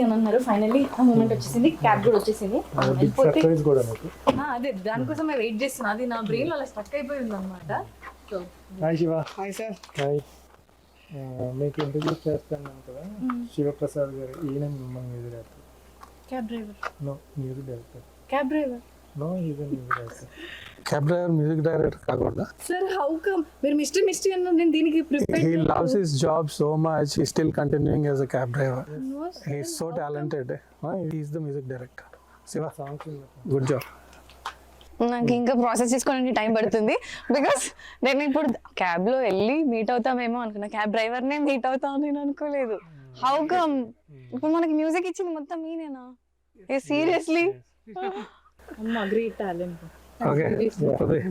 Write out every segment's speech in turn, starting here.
అని అన్నారు. ఫైనల్లీ ఆ మూమెంట్ వచ్చేసింది, క్యాబ్ కూడా వచ్చేసింది. అదే దానికోసమే వెయిట్ చేస్తున్నా, అది నా బ్రెయిన్ లో అలా స్టక్ అయిపోయి ఉంది అనమాట. So hi Shiva. Hi sir. Hi. మీకు ఇంట్రడ్యూస్ చేస్తాను కదా, శివప్రసాద్ గారు. ఈయన మిమ్మల్ని music director. Cab driver. No, music director. Cab driver. No, is a music director. Cab driver music director కాకుండా. సార్ హౌ కమ్ మీరు మిస్టర్ అన్నారు, నేను దీనికి prepare. He loves his job so much, he's still continuing as a cab driver. He is so talented. He is the music director. Siva, good job. నాకు ఇంకా process చేసుకోవడానికి time పడుతుంది, because నేను ఇప్పుడు క్యాబ్ లో వెళ్ళి మీట్ అవుతామేమో అనుకున్నా, cab driver నే మీట్ అవుతాను నేను అనుకోలేదు. హౌ కమ్ ఇప్పుడు మనకి మ్యూజిక్ ఇచ్చింది మొత్తం మీనేనా? ఏ సీరియస్లీ? Great talent. Okay.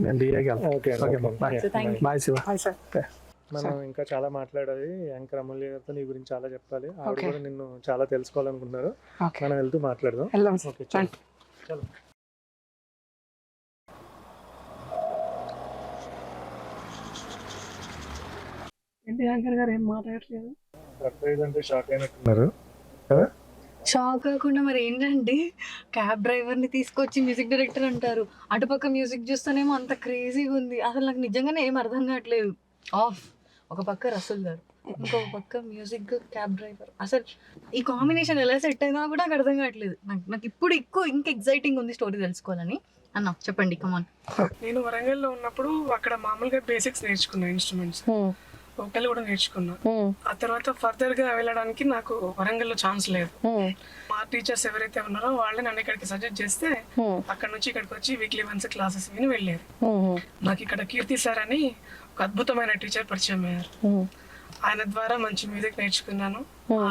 నేను డిఏకి వెళ్తాను. Okay, bye. Bye, Siva. Hi sir. మనం ఇంకా చాలా మాట్లాడాలి. యాంకర్ అమూల్య గారితో నీ గురించి చాలా చెప్పాలి. ఆవిడ కూడా నిన్ను చాలా తెలుసుకోవాలనుకుంటున్నారు. మనం వెళ్తూ మాట్లాడదాం. ఓకే, చలో. ఏంటి యాంకర్ గారు ఏం మాట్లాడట్లేదు? సర్ప్రైజ్ అంటే షాక్ అయినట్టున్నారు కదా? షాక్ కాకుండా మరి ఏంటంటే, క్యాబ్ డ్రైవర్ ని తీసుకొచ్చి మ్యూజిక్ డైరెక్టర్ అంటారు, అటుపక్క మ్యూజిక్ చూస్తేనేమో అంత క్రేజీగా ఉంది. అసలు నాకు నిజంగానే ఏం అర్థం కావట్లేదు. ఒక పక్క రసూల్ గారు, ఇంకో పక్క మ్యూజిక్, క్యాబ్ డ్రైవర్. అసలు ఈ కాంబినేషన్ ఎలా సెట్ అయినా కూడా నాకు అర్థం కావట్లేదు. నాకు ఇప్పుడు ఇంకా ఎగ్జైటింగ్ ఉంది స్టోరీ తెలుసుకోవాలని. అన్న చెప్పండి, కమాన్. నేను వరంగల్లో ఉన్నప్పుడు అక్కడ మామూలుగా బేసిక్స్ నేర్చుకున్నా, ఇన్స్ట్రుమెంట్స్, వోకల్ కూడా నేర్చుకున్నా. ఆ తర్వాత ఫర్దర్ గా వెళ్ళడానికి నాకు వరంగల్లో ఛాన్స్ లేదు. మా టీచర్స్ ఎవరైతే ఉన్నారో వాళ్ళే నన్ను ఇక్కడికి సజెస్ట్ చేస్తే అక్కడ నుంచి ఇక్కడికి వచ్చి వీక్లీ వన్స్ క్లాసెస్ విని వెళ్ళేది. నాకు ఇక్కడ కీర్తి సార్ అని ఒక అద్భుతమైన టీచర్ పరిచయం అయ్యారు. ఆయన ద్వారా మంచి మ్యూజిక్ నేర్చుకున్నాను.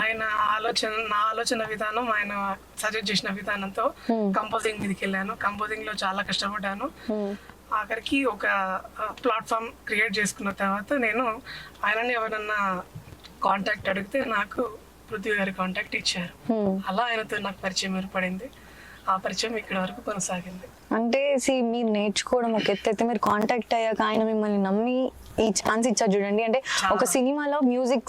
ఆయన నా ఆలోచన విధానం, ఆయన సజెస్ట్ చేసిన విధానంతో కంపోజింగ్ మీదకి వెళ్ళాను. కంపోజింగ్ లో చాలా కష్టపడ్డాను. ఆఖరికి ఒక ప్లాట్ఫామ్ క్రియేట్ చేసుకున్న తర్వాత నేను ఆయనని ఎవరన్నా కాంటాక్ట్ అడిగితే నాకు పృథ్వీ గారి కాంటాక్ట్ ఇచ్చారు. అలా ఆయనతో నాకు పరిచయం ఏర్పడింది. ఆ పరిచయం ఇక్కడ వరకు కొనసాగింది. అంటే మీరు నేర్చుకోవడం ఒక ఎత్తు అయితే, మీరు కాంటాక్ట్ అయ్యాక ఆయన మిమ్మల్ని నమ్మి ఈ ఛాన్స్ ఇచ్చారు చూడండి. అంటే ఒక సినిమాలో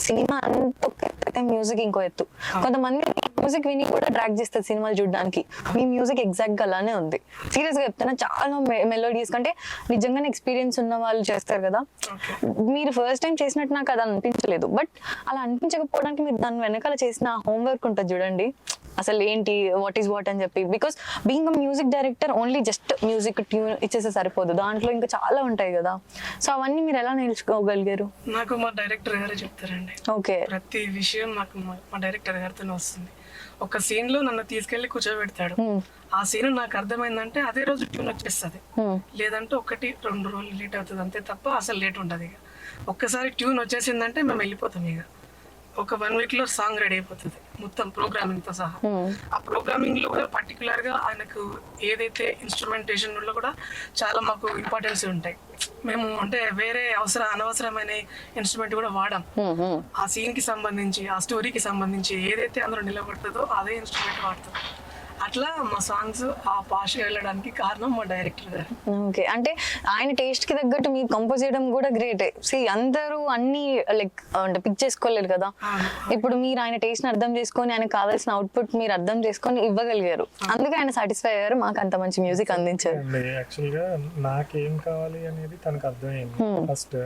సినిమా అంత ఒక ఎత్తు అయితే మ్యూజిక్ ఇంకో ఎత్తు. కొంతమంది మ్యూజిక్ విని కూడా ట్రాక్ చేస్తారు సినిమాలు చూడడానికి. మీ మ్యూజిక్ ఎగ్జాక్ట్ గా అలానే ఉంది. సీరియస్ గా చెప్తున్నా, చాలా మెలోడియస్. కంటే నిజంగానే ఎక్స్పీరియన్స్ ఉన్న వాళ్ళు చేస్తారు కదా. మీరు ఫస్ట్ టైం చేసినట్టు నాకు అది అనిపించలేదు. బట్ అలా అనిపించకపోవడానికి మీరు దాని వెనకాల చేసిన హోంవర్క్ ఉంటుంది చూడండి. అసలు ఏంటి, వాట్ ఈస్ వాట్ అని చెప్పి. Because being a music director only just music tune ఇచ్చేస్తే సరిపోదు, దాంట్లో ఇంకా చాలా ఉంటాయి కదా. సో అవన్నీ మీరు ఎలా నేర్చుకోగలిగారు? నాకు మా డైరెక్టర్ గారు చెప్తారండి. ఓకే, ప్రతి విషయం నాకు మా డైరెక్టర్ గారితోనే వస్తుంది. ఒక సీన్ లో నన్ను తీసుకెళ్లి కూర్చోబెడతాడు. ఆ సీన్ నాకు అర్థమైందంటే అదే రోజు ట్యూన్ వచ్చేస్తుంది. లేదంటే 1-2 రోజులు లేట్ అవుతుంది అంతే తప్ప అసలు లేట్ ఉండదు. ఇక ఒక్కసారి ట్యూన్ వచ్చేసిందంటే మేము వెళ్ళిపోతాం. ఇక ఒక 1 వీక్ లో సాంగ్ రెడీ అయిపోతుంది మొత్తం ప్రోగ్రామింగ్ తో సహా. ఆ ప్రోగ్రామింగ్ లో కూడా పర్టికులర్ గా ఆయనకు ఏదైతే ఇన్స్ట్రుమెంటేషన్ లో కూడా చాలా మాకు ఇంపార్టెన్స్ ఉంటాయి. మేము అంటే వేరే అనవసరమైన ఇన్స్ట్రుమెంట్ కూడా వాడాం. ఆ సీన్ కి సంబంధించి, ఆ స్టోరీకి సంబంధించి ఏదైతే అందులో నిలబడుతుందో అదే ఇన్స్ట్రుమెంట్ వాడతాం. అట్లా మా సాంగ్స్ ఆ పాష్ వెళ్ళడానికి కారణం మా డైరెక్టర్ గారు. ఓకే, అంటే ఆయన టేస్ట్ కి తగ్గట్టు మీరు కంపోజ్ చేయడం కూడా గ్రేట్. అందరూ అన్ని లైక్ అంటే పిక్ చేసుకోలేరు కదా. ఇప్పుడు మీరు ఆయన టేస్ట్ ని అర్థం చేసుకొని, ఆయనకు కావాల్సిన అవుట్పుట్ మీరు అర్థం చేసుకొని ఇవ్వగలిగారు. అందుకే ఆయన సాటిస్ఫై అయ్యారు, మాకు అంత మంచి మ్యూజిక్ అందించారు. యాక్చువల్ గా నాకేం కావాలి అనేది తనకు అర్థమైంది ఫస్ట్.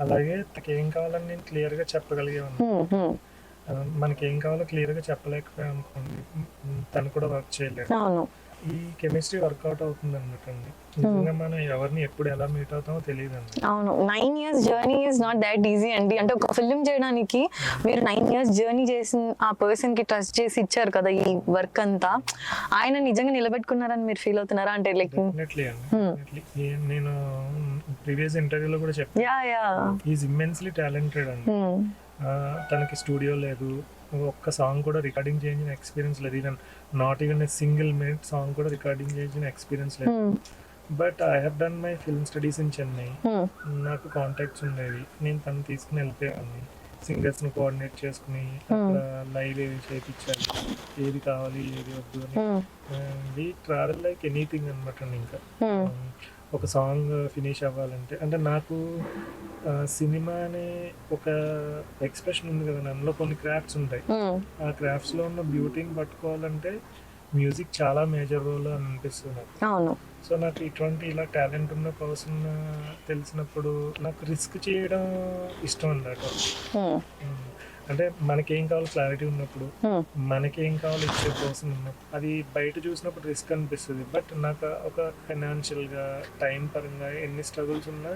అలాగే తనకేం కావాలని నేను క్లియర్ గా చెప్పగలిగాను. మనకి ఏం కావాలో క్లియర్ గా చెప్పలేకపోయా అనుకోండి, తను కూడా వర్క్ చేయలేదు. ఈ కెమిస్ట్రీ వర్కౌట్ అవుతుంది అన్నట్టు. నిజంగా మనం ఎవరిని ఎప్పుడు ఎలా మీట్ అవుతామో తెలియదు అండి. అవును, 9 years journey is not that easy అండి. అంటే ఒక ఫిల్మ్ చేయడానికి మీరు 9 years జర్నీ చేసిన ఆ పర్సన్ కి ట్రస్ట్ చేసి ఇచ్చారు కదా ఈ వర్క్ అంతా. ఆయన నిజంగా నిలబెట్టుకున్నారని మీరు ఫీల్ అవుతున్నారా? అంటే లైక్ నేను ప్రీవియస్ ఇంటర్వ్యూలో కూడా చెప్పాను, ఈజ్ ఇమ్మెన్స్లీ టాలెంటెడ్ అండి. తనకి స్టూడియో లేదు, ఒక్క సాంగ్ కూడా రికార్డింగ్ చేయించిన ఎక్స్పీరియన్స్ లేదు. Not even a single minute song కూడా రికార్డింగ్ చేయించిన ఎక్స్పీరియన్స్ లేదు. But I have done my film studies in Chennai. నాకు కాంటాక్ట్స్ ఉండేవి, నేను తను తీసుకుని వెళ్ళిపోయాను. సింగర్స్ ని కోఆర్డినేట్ చేసుకుని అక్కడ లైవ్ ఏది చేయించాలి, ఏది కావాలి ఏది వద్దు అని ట్రావెల్ లైక్ ఎనీథింగ్ అనమాట. ఇంకా ఒక సాంగ్ ఫినిష్ అవ్వాలంటే అంటే నాకు సినిమా అనే ఒక ఎక్స్ప్రెషన్ ఉంది కదా, అందులో కొన్ని క్రాఫ్ట్స్ ఉంటాయి. ఆ క్రాఫ్ట్స్ లో ఉన్న బ్యూటీని పట్టుకోవాలంటే మ్యూజిక్ చాలా మేజర్ రోల్ అని అనిపిస్తుంది నాకు. అవును. సో నాకు ఇటువంటి ఇలా టాలెంట్ ఉన్న పర్సన్ తెలిసినప్పుడు నాకు రిస్క్ చేయడం ఇష్టం అన్నమాట. అంటే మనకేం కావాలి క్లారిటీ ఉన్నప్పుడు, మనకేం కావాలి ఇచ్చే పర్సన్ ఉన్నప్పుడు, అది బయట చూసినప్పుడు రిస్క్ అనిపిస్తుంది. బట్ నాకు ఒక ఫైనాన్షియల్ గా టైం పరంగా ఎన్ని స్ట్రగుల్స్ ఉన్నా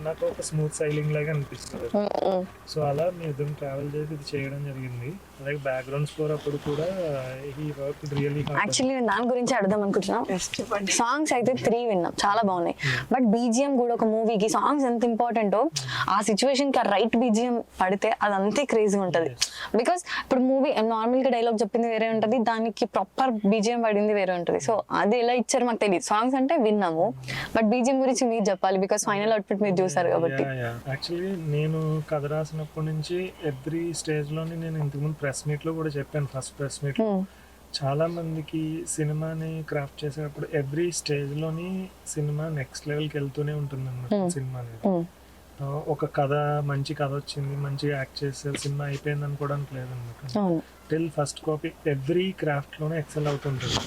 నాకు ఒక స్మూత్ సైలింగ్ లాగా అనిపిస్తుంది. సో అలా మీ ఇద్దరం ట్రావెల్ చేసి ఇది చేయడం జరిగింది. అలాగే బ్యాక్గ్రౌండ్ స్కోర్ అప్పుడు కూడా ఈ వర్క్ రియల్లీ యాక్చువల్లీ నేను దాని గురించి అడదాం అనుకుంటున్నాను. సాంగ్స్ అయితే 3 విన్నాం, చాలా బాగున్నాయి. బట్ బీజిఎం కూడా ఒక మూవీకి సాంగ్స్ ఎంత ఇంపార్టెంటో, ఆ సిచ్యువేషన్ కి రైట్ బీజిఎం పడితే అది అంతే క్రేజీ ఉంటది. బికాస్ ఇప్పుడు మూవీ నార్మల్ గా డైలాగ్ చెప్పింది వేరే ఉంటది, దానికి ప్రాపర్ బీజిఎం పడింది వేరే ఉంటది. సో అది ఎలా ఇచ్చారు మాకు తెలియదు. సాంగ్స్ అంటే విన్నాము, బట్ బీజిఎం గురించి మీరు చెప్పాలి, బికాస్ ఫైనల్ అవుట్పుట్ మీరు చూసారు కాబట్టి. యాక్చువల్లీ నేను కథ రాసినప్పటి నుంచి ఎవ్రీ స్టేజ్ లోని నేను ఇంతకుముందు ప్రెస్ మీట్ లో కూడా చెప్పాను. ఫస్ట్ ప్రెస్ మీట్ చాలా మందికి సినిమాని క్రాఫ్ట్ చేసేటప్పుడు ఎవ్రీ స్టేజ్ లోని సినిమా నెక్స్ట్ లెవెల్కి వెళ్తూనే ఉంటుంది అన్నమాట. సినిమా అనేది ఒక కథ, మంచి కథ వచ్చింది, మంచిగా యాక్ట్ చేశారు, సినిమా అయిపోయింది అనుకోవడానికి లేదన్నమాట. Till first copy every craft లోనే ఎక్సెల్ అవుతుంటుంది.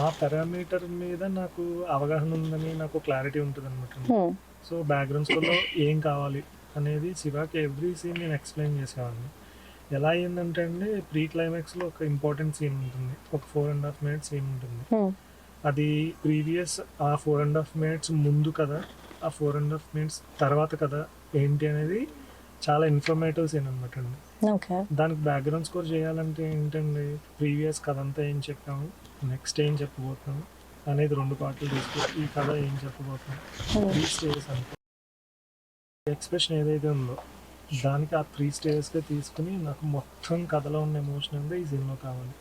ఆ పారామీటర్ మీద నాకు అవగాహన ఉందని నాకు క్లారిటీ ఉంటుంది అనమాట. సో బ్యాక్గ్రౌండ్ స్కోర్లో ఏం కావాలి అనేది శివాకి ఎవ్రీ సీన్ నేను ఎక్స్ప్లెయిన్ చేసేవాడిని. ఎలా అయిందంటే అండి, ప్రీ క్లైమాక్స్లో ఒక ఇంపార్టెంట్ సీన్ ఉంటుంది, ఒక 4.5 minutes సీన్ ఉంటుంది. అది ప్రీవియస్ ఆ 4.5 minutes ముందు కదా, ఆ 4.5 minutes తర్వాత కదా ఏంటి అనేది చాలా ఇన్ఫర్మేటివ్ సీన్ అనమాట అండి. దానికి బ్యాక్గ్రౌండ్ స్కోర్ చేయాలంటే ఏంటండి, ప్రీవియస్ కథ అంతా ఏం చెప్పాము, నెక్స్ట్ ఏం చెప్పబోతున్నాము అనేది 2 పార్ట్లు తీసుకొని ఈ కథ ఏం చెప్పబోతున్నాం, 3 stages అంతే. ఎక్స్ప్రెషన్ ఏదైతే ఉందో దానికి ఆ 3 stagesగా తీసుకుని నాకు మొత్తం కథలో ఉన్న ఎమోషన్ అంతా ఈ సినిమా కావాలి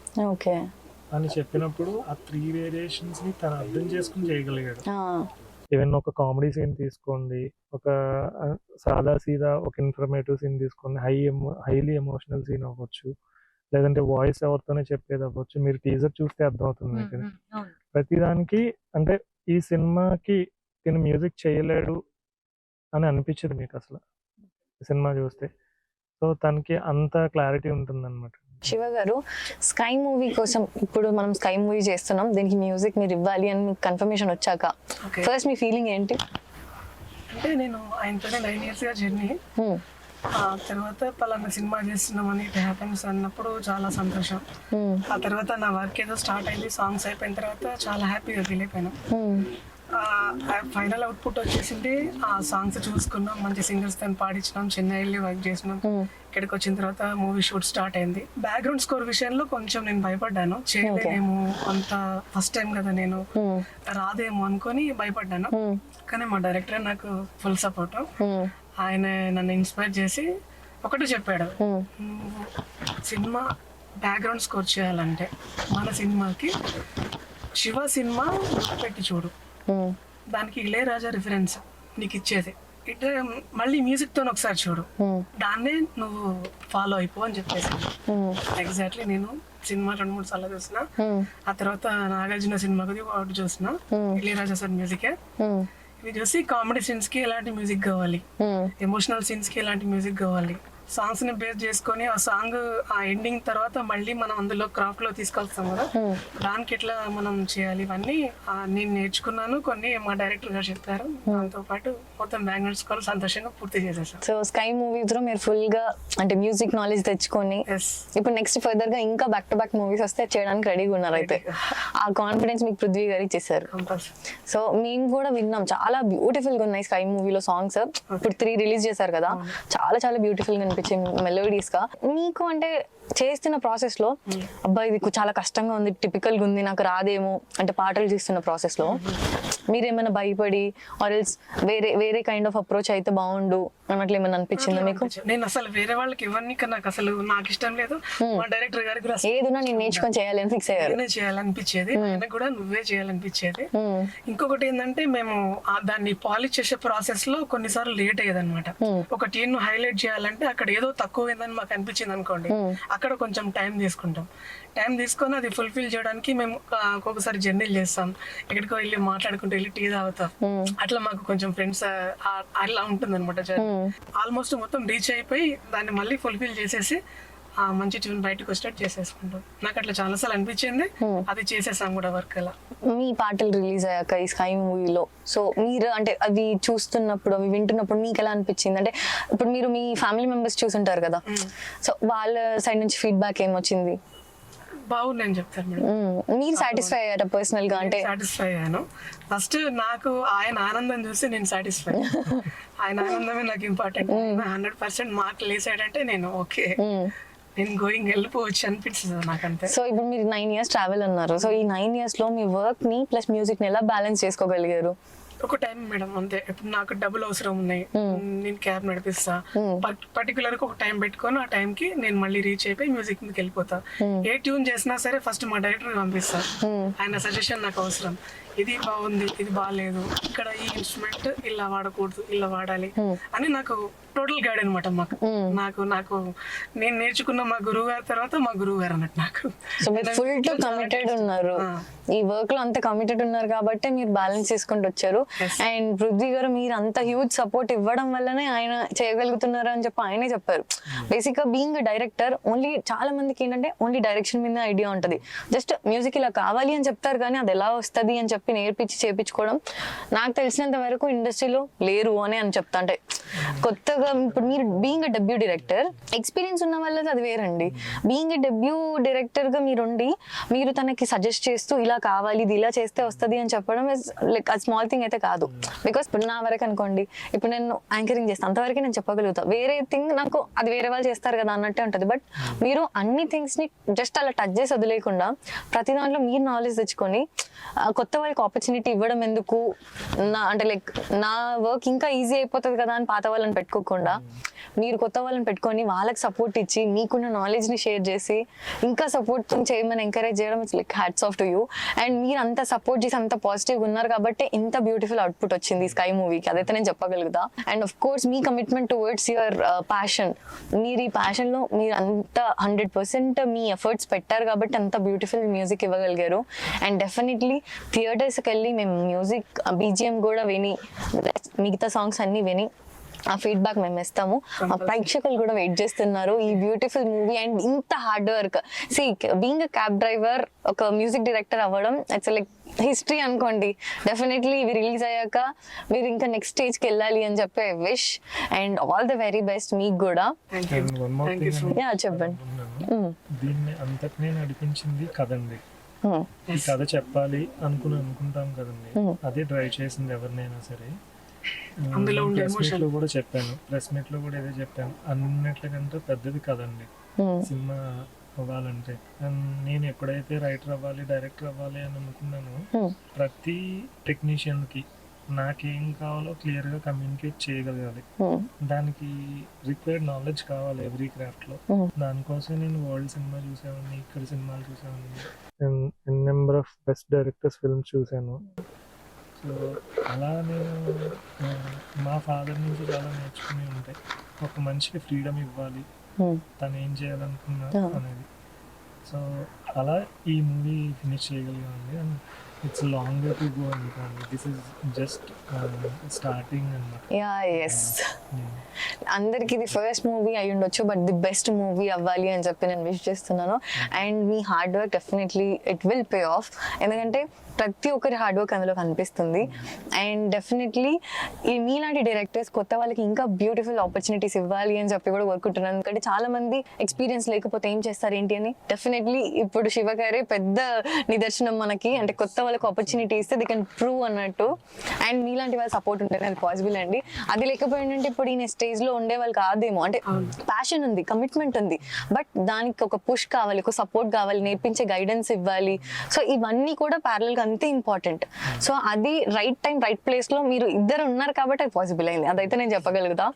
అని చెప్పినప్పుడు ఆ 3 variations ని తను అర్థం చేసుకుని చేయగలిగాడు. ఈవెన్ ఒక కామెడీ సీన్ తీసుకోండి, ఒక సాదా సీదా ఒక ఇన్ఫర్మేటివ్ సీన్ తీసుకోండి, హైలీ ఎమోషనల్ సీన్ అవ్వచ్చు, లేదంటే వాయిస్ ఎవరితోనే చెప్పేది అవ్వచ్చు, మీరు టీజర్ చూస్తే అర్థమవుతుంది మీకు. ప్రతిదానికి అంటే ఈ సినిమాకి తిను మ్యూజిక్ చేయలేడు అని అనిపించదు మీకు అసలు సినిమా చూస్తే. సో తనకి అంత క్లారిటీ ఉంటుంది అనమాట. శివ గారు, స్కై మూవీ కోసం ఇప్పుడు మనం స్కై మూవీ చేస్తున్నాం, దీనికి మ్యూజిక్ మీరు ఇవ్వాలి అని మీకు కన్ఫర్మేషన్ వచ్చాక ఫస్ట్ మీ ఫీలింగ్ ఏంటి? అంటే నేను ఆయనతోనే 9 years గా జర్నీ, ఆ తర్వాత పలానా సినిమా చేస్తున్నామని ఇట్ హ్యాపెన్స్ అన్నప్పుడు చాలా సంతోషం. ఆ తర్వాత నా వర్క్ ఏదో స్టార్ట్ అయింది, సాంగ్స్ అయిపోయిన తర్వాత చాలా హ్యాపీగా ఫీల్ అయిపోయాను. ఫైనల్ అవుట్పుట్ వచ్చేసింది, ఆ సాంగ్స్ చూసుకున్నాం, మంచి సింగర్స్ తో పాడించినాం, చెన్నై వెళ్ళి వర్క్ చేసినాం. ఇక్కడికి వచ్చిన తర్వాత మూవీ షూట్ స్టార్ట్ అయింది. బ్యాక్గ్రౌండ్ స్కోర్ విషయంలో కొంచెం నేను భయపడ్డాను, చేయలేదేమో, అంత ఫస్ట్ టైం కదా నేను, రాదేమో అనుకొని భయపడ్డాను. కానీ మా డైరెక్టర్ నాకు ఫుల్ సపోర్ట్. ఆయన నన్ను ఇన్స్పైర్ చేసి ఒకటి చెప్పాడు, సినిమా బ్యాక్గ్రౌండ్ స్కోర్ చేయాలంటే మన సినిమాకి శివ సినిమా పెట్టి చూడు, దానికి ఇళయరాజా రిఫరెన్స్ నీకు ఇచ్చేది, ఇట్లా మళ్ళీ మ్యూజిక్ తో ఒకసారి చూడు, దాన్నే నువ్వు ఫాలో అయిపో అని చెప్పేసి. ఎగ్జాక్ట్లీ నేను సినిమా 2-3 సార్లు చూసిన. ఆ తర్వాత నాగార్జున సినిమాకి ఒకటి చూసిన, ఇళయరాజా సార్ మ్యూజికే. ఇది చూసి కామెడీ సీన్స్ కి ఎలాంటి మ్యూజిక్ కావాలి, ఎమోషనల్ సీన్స్ కి ఎలాంటి మ్యూజిక్ కావాలి, సాంగ్స్ ని బేస్ చేసుకొని ఆ సాంగ్ ఆ ఎండింగ్ తర్వాత మళ్ళీ మనం అందులో క్రాఫ్ట్ లో తీసుకొస్తాం కదా, దానికి ఎట్లా మనం చేయాలి, ఇవన్నీ నేను నేర్చుకున్నాను. కొన్ని మా డైరెక్టర్ గారు చెప్పారు, దాంతో పాటు మొత్తం బ్యాక్గ్రౌండ్ స్కోర్ సంతోషంగా పూర్తి చేసేసాను. సో స్కై మూవీస్ లో మీరు ఫుల్ గా అంటే మ్యూజిక్ నాలెడ్జ్ తెచ్చుకొని ఇప్పుడు నెక్స్ట్ ఫర్దర్ గా ఇంకా బ్యాక్ టు బ్యాక్ మూవీస్ వస్తే చేయడానికి రెడీగా ఉన్నారు. అయితే ఆ కాన్ఫిడెన్స్ మీకు పృథ్వీ గారు ఇచ్చేసారు. సో మేము కూడా విన్నాం, చాలా బ్యూటిఫుల్ గా ఉన్నాయి స్కై మూవీలో సాంగ్స్. ఇప్పుడు 3 రిలీజ్ చేశారు కదా, చాలా చాలా బ్యూటిఫుల్ గా మెలోడీస్ గా. మీకు అంటే చేస్తున్న ప్రాసెస్ లో అబ్బాయి ఇది చాలా కష్టంగా ఉంది, టిపికల్ గా ఉంది, నాకు రాదేమో అంటే పాటలు చేస్తున్న ప్రాసెస్ లో మీరేమైనా భయపడి ఆర్ ఎల్స్ వేరే కైండ్ ఆఫ్ అప్రోచ్ అయితే బాగుండు అన్నట్లు ఏమైనా అనిపించిందా మీకు? నేను అసలు వేరే వాళ్ళకి ఇవన్నీ నాకు అసలు నాకు ఇష్టం లేదు. మా డైరెక్టర్ గారికి కూడా అసలు ఏదున్నా నేను నేర్చుకొని చేయాలని ఫిక్స్ అయ్యారు. నేనే చేయాలనిపించేది, ఆయనకు కూడా నువ్వే చేయాలనిపించేది. ఇంకొకటి ఏంటంటే మేము దాన్ని పాలిష్ చేసే ప్రాసెస్ లో కొన్నిసార్లు లేట్ అయ్యేది అనమాట. ఒక టీన్ ను హైలైట్ చేయాలంటే అక్కడ ఏదో తక్కువ అయిందని మాకు అనిపించింది అనుకోండి, అక్కడ కొంచెం టైం తీసుకుంటాం. టైం తీసుకొని అది ఫుల్ఫిల్ చేయడానికి మేము ఒక్కొక్కసారి జర్నీలు చేస్తాం, ఎక్కడికో వెళ్ళి మాట్లాడుకుంటూ వెళ్ళి టీ తాగుతాం. అట్లా మాకు కొంచెం ఫ్రెండ్స్ అట్లా ఉంటుంది అనమాట జర్నీ. ఆల్మోస్ట్ మొత్తం రీచ్ అయిపోయి దాన్ని మళ్ళీ ఫుల్ఫిల్ చేసేసి మంచి ట్యూన్ బయటకు వచ్చేటట్టు చేసేసుకుంటాం. నాకు అట్లా చాలాసార్లు అనిపించింది, అది చేసేసాం కూడా వర్క్ అలా. మీ పాటలు రిలీజ్ అయ్యాక ఈ స్కై మూవీలో సో మీరు అంటే అవి చూస్తున్నప్పుడు అవి వింటున్నప్పుడు మీకు ఎలా అనిపించింది? అంటే ఇప్పుడు మీరు మీ ఫ్యామిలీ మెంబర్స్ చూసుంటారు కదా, సో వాళ్ళ సైడ్ నుంచి ఫీడ్బ్యాక్ ఏమొచ్చింది? బాగుందని చెప్తారు మేడం. మీరు సాటిస్ఫై అయ్యారా పర్సనల్ గా? అంటే సాటిస్ఫై అయ్యాను. ఫస్ట్ నాకు ఆయన ఆనందం చూసి నేను సాటిస్ఫై. ఆయన ఆనందమే నాకు ఇంపార్టెంట్. 100% మార్కులు వేసాడంటే నేను ఓకే, నేను గోయింగ్ వెళ్ళిపోవచ్చు అనిపిస్తుంది నాకంతే. సో ఇప్పుడు మీరు 9 years ట్రావెల్ అన్నారు. సో ఈ 9 years లో మీ వర్క్ ని ప్లస్ మ్యూజిక్ ని ఎలా బ్యాలెన్స్ చేసుకోగలిగారు? ఒక టైం మేడం అంతే. ఇప్పుడు నాకు డబ్బులు అవసరం ఉన్నాయి, నేను క్యాబ్ నడిపిస్తా, పర్టికులర్ గా ఒక టైం పెట్టుకొని ఆ టైం కి నేను మళ్ళీ రీచ్ అయిపోయి మ్యూజిక్ మీదకి వెళ్ళిపోతా. ఏ ట్యూన్ చేసినా సరే ఫస్ట్ మా డైరెక్టర్ పంపిస్తా, ఆయన సజెషన్ నాకు అవసరం. ఇది బాగుంది, ఇది బాగాలేదు, ఇక్కడ ఈ ఇన్స్ట్రుమెంట్ ఇలా వాడకూడదు, ఇలా వాడాలి అని నాకు టోటల్ గైడ్ అనమాట. నాకు నేను నేర్చుకున్న మా గురువు గారి తర్వాత మా గురువు గారు అన్నట్టు నాకు. సో మీరు ఫుల్ టు కమిటెడ్ ఉన్నారు, ఈ వర్క్ లో అంత కమిటెడ్ ఉన్నారు కాబట్టి మీరు బ్యాలెన్స్ చేసుకుంటూ వచ్చారు. అండ్ పృథ్వీ గారు మీరు అంత హ్యూజ్ సపోర్ట్ ఇవ్వడం వల్లనే ఆయన చేయగలుగుతున్నారు అని చెప్పి ఆయనే చెప్పారు. బేసిక్ గా బీయింగ్ డైరెక్టర్ ఓన్లీ చాలా మందికి ఏంటంటే ఓన్లీ డైరెక్షన్ మీద ఐడియా ఉంటది, జస్ట్ మ్యూజిక్ ఇలా కావాలి అని చెప్తారు కానీ అది ఎలా వస్తుంది అని చెప్పి నేర్పించి చేపించుకోవడం నాకు తెలిసినంత వరకు ఇండస్ట్రీలో లేరు అని చెప్తా. అంటే కొత్తగా ఇప్పుడు మీరు being a debut director experience ఉన్న వాళ్ళది అది వేరండి. బీయింగ్ ఎ డెబ్యూ డైరెక్టర్ గా మీరుండి మీరు తనకి సజెస్ట్ చేస్తూ ఇలా కావాలి, ఇది ఇలా చేస్తే వస్తుంది అని చెప్పడం లైక్ అది స్మాల్ థింగ్ అయితే కాదు. బికాస్ ఇప్పుడు నా వరకు అనుకోండి, ఇప్పుడు నేను యాంకరింగ్ చేస్తాను అంతవరకు నేను చెప్పగలుగుతా, వేరే థింగ్ నాకు అది వేరే వాళ్ళు చేస్తారు కదా అన్నట్టే ఉంటుంది. బట్ మీరు అన్ని థింగ్స్ ని జస్ట్ అలా టచ్ చేసి వదిలేకుండా ప్రతి దాంట్లో మీరు నాలెడ్జ్ తెచ్చుకొని కొత్త వాళ్ళకి ఆపర్చునిటీ ఇవ్వడం ఎందుకు, అంటే లైక్ నా వర్క్ ఇంకా ఈజీ అయిపోతుంది కదా అని పాత వాళ్ళని పెట్టుకోకుండా మీరు కొత్త వాళ్ళని పెట్టుకొని వాళ్ళకి సపోర్ట్ ఇచ్చి మీకున్న నాలెడ్జ్ ని షేర్ చేసి ఇంకా సపోర్ట్ చేయమని ఎంకరేజ్ చేయడం it's like hats off to you. And మీరు అంత సపోర్ట్ చేసి అంత పాజిటివ్ ఉన్నారు కాబట్టి ఇంత బ్యూటిఫుల్ అవుట్పుట్ వచ్చింది స్కై మూవీకి, అదైతే నేను చెప్పగలుగుతా. అండ్ ఆఫ్ కోర్స్ మీ కమిట్మెంట్ టువర్డ్స్ యువర్ ప్యాషన్, మీరు ఈ ప్యాషన్ లో మీరు అంత 100% మీ ఎఫర్ట్స్ పెట్టారు కాబట్టి అంత బ్యూటిఫుల్ మ్యూజిక్ ఇవ్వగలిగారు. అండ్ డెఫినెట్లీ థియేటర్స్కి వెళ్ళి మేము మ్యూజిక్ BGM కూడా విని మిగతా సాంగ్స్ అన్ని విని ఆ ఫీడ్బ్యాక్ మేము ఇస్తాము. ఆ ప్రేక్షకులు కూడా వెయిట్ చేస్తున్నారు ఈ బ్యూటిఫుల్ మూవీ. అండ్ ఇంత hard work being a cab driver, ఒక మ్యూజిక్ డైరెక్టర్ అవ్వడం ఇట్స్ లైక్ హిస్టరీ అనుకోండి. డెఫినెట్లీ ఇవి రిలీజ్ అయ్యాక మీరు ఇంకా నెక్స్ట్ స్టేజ్కి వెళ్ళాలి అని చెప్పి I wish. And all the very best మీకు కూడా. యా చెప్పండి. దీన్ని అంతటినీ నడిపించింది కదండి, ఈ కథ చెప్పాలి అనుకుంటాం కదండి, అదే డ్రైవ్ చేసింది ఎవరినైనా సరే. ప్రెస్ మీట్ లో కూడా చెప్పాను, ప్రెస్ మీట్ లో కూడా ఏదో చెప్పాను, అన్నిట్లకంటే పెద్దది కదండి సినిమా అవ్వాలంటే. నేను ఎప్పుడైతే రైటర్ అవ్వాలి, డైరెక్టర్ అవ్వాలి అని అనుకున్నానో ప్రతి టెక్నీషియన్ కి నాకేం కావాలో క్లియర్ గా కమ్యూనికేట్ చేయగలగాలి. దానికి రిక్వైర్డ్ నాలెడ్జ్ కావాలి ఎవ్రీ క్రాఫ్ట్ లో. దానికోసం నేను వరల్డ్ సినిమా చూసేవాడిని, ఇక్కడ సినిమాలు చూసేవాడిని, number of best directors films చూశాను. సో అలా నేను మా ఫాదర్ నుంచి చాలా నేర్చుకుని ఉంటాయి. ఒక మనిషికి ఫ్రీడమ్ ఇవ్వాలి, తను ఏం చేయాలనుకున్నా అనేది. సో అలా ఈ మూవీ ఫినిష్ చేయగలిగామండి. And it's long way to go అనుకోండి, దిస్ ఇస్ జస్ట్ స్టార్టింగ్ అన్నమాట. యా ఎస్, అందరికి ఇది ఫస్ట్ మూవీ అయి ఉండొచ్చు బట్ ది బెస్ట్ మూవీ అవ్వాలి అని చెప్పి నేను విష్ చేస్తున్నాను. And me hard work definitely it will pay of, ఎందుకంటే ప్రతి ఒక్కరి హార్డ్ వర్క్ అందులో కనిపిస్తుంది. అండ్ డెఫినెట్లీ ఈ మీలాంటి డైరెక్టర్స్ కొత్త వాళ్ళకి ఇంకా బ్యూటిఫుల్ ఆపర్చునిటీస్ ఇవ్వాలి అని చెప్పి కూడా కోరుకుంటున్నాను. ఎందుకంటే చాలా మంది ఎక్స్పీరియన్స్ లేకపోతే ఏం చేస్తారు ఏంటి అని. డెఫినెట్లీ ఇప్పుడు శివ గారే పెద్ద నిదర్శనం మనకి, అంటే కొత్త వాళ్ళకి ఆపర్చునిటీ ఇస్తే ది కెన్ ప్రూవ్ అన్నట్టు. అండ్ మీలాంటి వాళ్ళ సపోర్ట్ ఉంటేనే అది పాసిబుల్ అండి. అది లేకపోయిందంటే ఇప్పుడు ఈ స్టేజ్ లో ఉండే వాళ్ళు కాదేమో. అంటే ప్యాషన్ ఉంది, కమిట్మెంట్ ఉంది, బట్ దానికి ఒక పుష్ కావాలి, ఒక సపోర్ట్ కావాలి, నేర్పించే గైడెన్స్ ఇవ్వాలి. సో ఇవన్నీ కూడా ప్యారల్ గా అంతే ఇంపార్టెంట్. సో అది రైట్ టైం రైట్ ప్లేస్ లో మీరు ఇద్దరు ఉన్నారు కాబట్టి అది పాసిబుల్ అయింది, అదైతే నేను చెప్పగలుగుతా.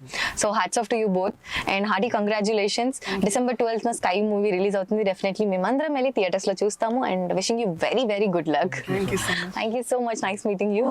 So hats off to you both and hearty congratulations. December 12th sky movie release అవుతుంది. డెఫినెట్లీ మేమందరం వెళ్ళి థియేటర్స్ లో చూస్తాము. And wishing you very very good luck. Thank you so much. Thank you so much. Nice meeting you.